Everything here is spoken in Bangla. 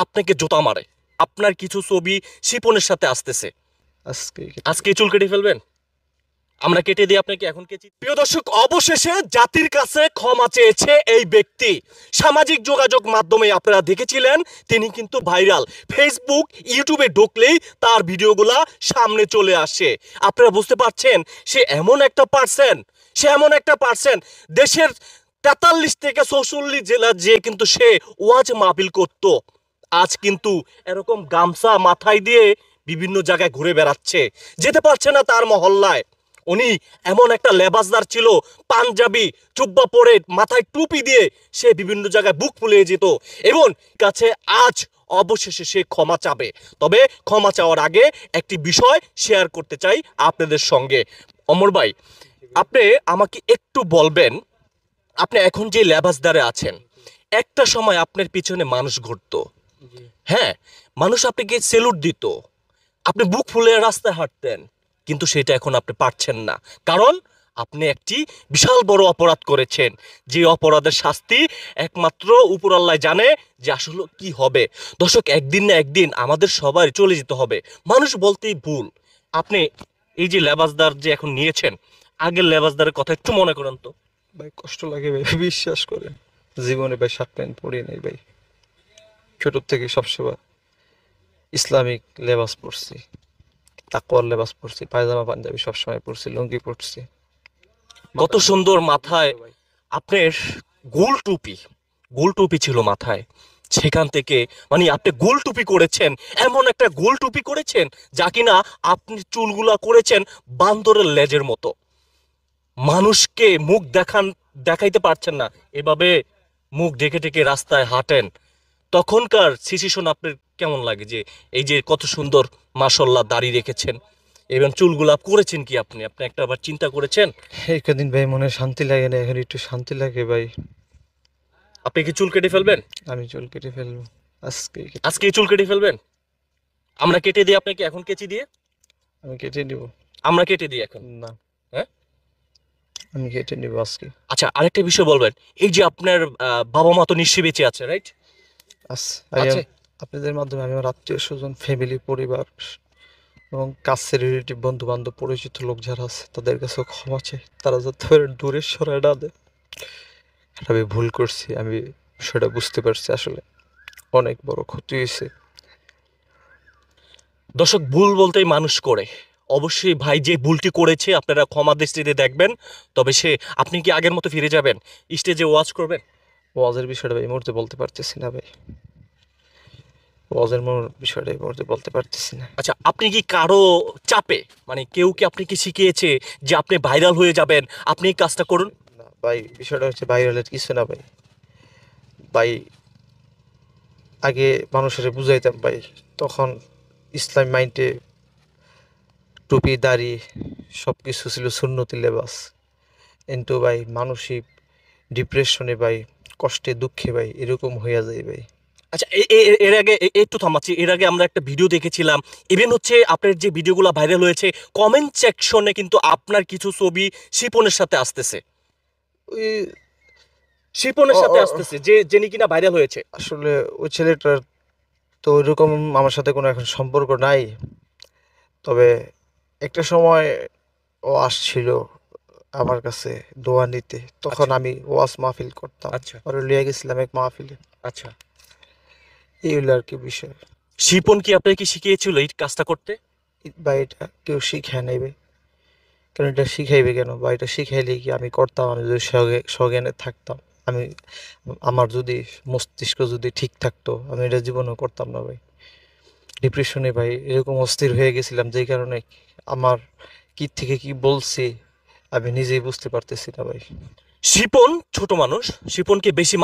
আপনাকে জুতা মারে। আপনার কিছু ছবি শিপনের সাথে আসতেছে। আজকে চুল কেটে ফেলবেন? আমরা কেটে দিই আপনাকে এখন কেচি। প্রিয় দর্শক, অবশেষে জাতির কাছে ক্ষমা চেয়েছে এই ব্যক্তি। সামাজিক যোগাযোগ মাধ্যমে আপনারা দেখেছিলেন তিনি কিন্তু ভাইরাল। ফেসবুক ইউটিউবে ঢুকলেই তার ভিডিওগুলা সামনে চলে আসে। আপনারা বুঝতে পারছেন সে এমন একটা পার্সন দেশের 43 থেকে 44 জেলা যে কিন্তু সে ওয়াজ মাহফিল করত। আজ কিন্তু এরকম গামছা মাথায় দিয়ে বিভিন্ন জায়গায় ঘুরে বেড়াচ্ছে, যেতে পারছে না তার মহল্লায়। উনি এমন একটা লেবাসদার ছিল, পাঞ্জাবি জুব্বা পরে মাথায় টুপি দিয়ে সে বিভিন্ন জায়গায় বুক ফুলিয়ে যেত এবং কাছে আজ অবশেষে সে ক্ষমা চাবে। তবে ক্ষমা চাওয়ার আগে একটি বিষয় শেয়ার করতে চাই আপনাদের সঙ্গে। অমর ভাই, আপনি আমাকে একটু বলবেন, আপনি এখন যে লেবাসদারে আছেন, একটা সময় আপনার পিছনে মানুষ ঘুরতো, হ্যাঁ, মানুষ আপনাকে সেলুট দিত, আপনি বুক ফুলে রাস্তায় হাঁটতেন, কিন্তু সেটা এখন আপনি পারছেন না। কারণ আপনি একটি বিশাল বড় অপরাধ করেছেন, যে অপরাধের শাস্তি একমাত্র উপরআল্লাহ জানে যে আসলে কি হবে। দর্শক, একদিন না একদিন আমাদের সবাই চলে যেতে হবে, মানুষ বলতেই ভুল। আপনি এই যে লেবাসদার যে এখন নিয়েছেন, আগের লেবাসদারের কথা একটু মনে করেন তো। ভাই কষ্ট লাগে ভাই, বিশ্বাস করেন। জীবনে ভাই শার্ট প্যান্ট পরি নাই ভাই। ছোট থেকে সবসময় ইসলামিক লেবাস পরছি, তাকওয়ার লেবাস পরছি, পায়জামা পাঞ্জাবি সবসময় পরছি, লুঙ্গি পরছি। কত সুন্দর মাথায় আপনার গোল টুপি ছিল মাথায়, সেখান থেকে মানে আপনি গোল টুপি করেছেন, এমন একটা গোল টুপি করেছেন যা কিনা আপনি চুলগুলা করেছেন বান্দরের লেজের মতো। মানুষকে মুখ দেখাইতে পারছেন না, এভাবে মুখ ঢেকে ঢেকে রাস্তায় হাঁটেন। তখনকার সিচুয়েশন আপনার কেমন লাগে যে এই যে কত সুন্দর মাশাআল্লাহ দাড়ি রেখেছেন এবং চুলগুলা করেছেন কি আপনি আপনি একটা আবার চিন্তা করেছেন? এই কদিন ভাই মনে শান্তি লাগে না, এখন একটু শান্তি লাগে ভাই। আপনি কি চুল কেটে ফেলবেন? আমি চুল কেটে ফেলবো আজকে। আজকে চুল কেটে ফেলবেন? আমরা কেটে দিই আপনাকে এখন কেচি দিয়ে। আমি কেটে নিব। আমরা কেটে দিই এখন। না, হ্যাঁ, আমি কেটে নিব আজকে। আচ্ছা, আরেকটা বিষয় বলবেন। এই যে আপনার বাবা মা তো নিশ্চয়ই বেঁচে আছে, রাইট? আচ্ছা, আপনাদের মাধ্যমে আমি আমার আত্মীয় স্বজন, ফ্যামিলি, পরিবার এবং কাছের রিলেটিভ, বন্ধু বান্ধব, পরিচিত লোক যারা আছে তাদের কাছেও ক্ষমা চাই। তারা যাতে দূরে সরায় না দেয়। এটা আমি ভুল করছি, আমি সেটা বুঝতে পারছি। আসলে অনেক বড় ক্ষতি হয়েছে। দর্শক, ভুল বলতেই মানুষ করে। অবশ্যই ভাই যে ভুলটি করেছে আপনারা ক্ষমা দৃষ্টিতে দেখবেন। তবে আপনি কি আগের মতো ফিরে যাবেন, স্টেজে ওয়াজ করবেন? ওয়াজের বিষয়টা ভাই এই মুহূর্তে বলতে পারতেছি না ভাই। ওয়াজের বিষয়টা এই মুহূর্তে বলতে পারতেছি না। আচ্ছা, আপনি কি কারো চাপে, মানে কেউ কি আপনি কি শিখিয়েছে যে আপনি ভাইরাল হয়ে যাবেন, আপনি এই কাজটা করুন? না ভাই, বিষয়টা হচ্ছে ভাইরালের কিছু না ভাই। ভাই আগে মানুষের বুঝাইতাম ভাই, তখন ইসলাম মাইন্ডে টুপি দাড়ি সব কিছু ছিল সুন্নতি লেবাস। কিন্তু ভাই মানসিক ডিপ্রেশনে ভাই, কষ্টে দুঃখে ভাই এরকম হইয়া যায় ভাই। আচ্ছা, এর আগে একটু থামাচ্ছি। এর আগে আমরা একটা ভিডিও দেখেছিলাম, ইভেন হচ্ছে আপনার যে ভিডিওগুলো ভাইরাল হয়েছে, কমেন্ট সেকশনে কিন্তু আপনার কিছু ছবি শিপনের সাথে আসতেছে, ওই শিপনের সাথে আসতেছে, যে যিনি কিনা ভাইরাল হয়েছে। আসলে ওই ছেলেটার তো ওইরকম আমার সাথে কোনো এখন সম্পর্ক নাই। তবে একটা সময় ও আসছিল আমার কাছে দোয়া নিতে, তখন আচ্ছা আমি ওয়াজ মাহফিল করতাম। আচ্ছা ওরে লিয়ে গেছিলাম এক মাহফিলে। আচ্ছা। এই হলো আর কি বিষয়। শিপন কি আপনাকে শিখিয়েছিল এই কাজটা করতে? বা এটা কেউ শিখায় নেবে কেন? এটা শিখাইবে কেন? বা এটা শিখাইলে কি আমি করতাম? আমি যদি সজ্ঞানে থাকতাম, আমি আমার যদি মস্তিষ্ক যদি ঠিক থাকতো, আমি এটা জীবনেও করতাম না ভাই। ডিপ্রেশনে ভাই এরকম অস্থির হয়ে গেছিলাম, যেই কারণে আমার কি থেকে কি বলছি আমি নিজেই বুঝতে পারতেছি না ভাই। শিপন ছোট মানুষ, শিপনকে বেশি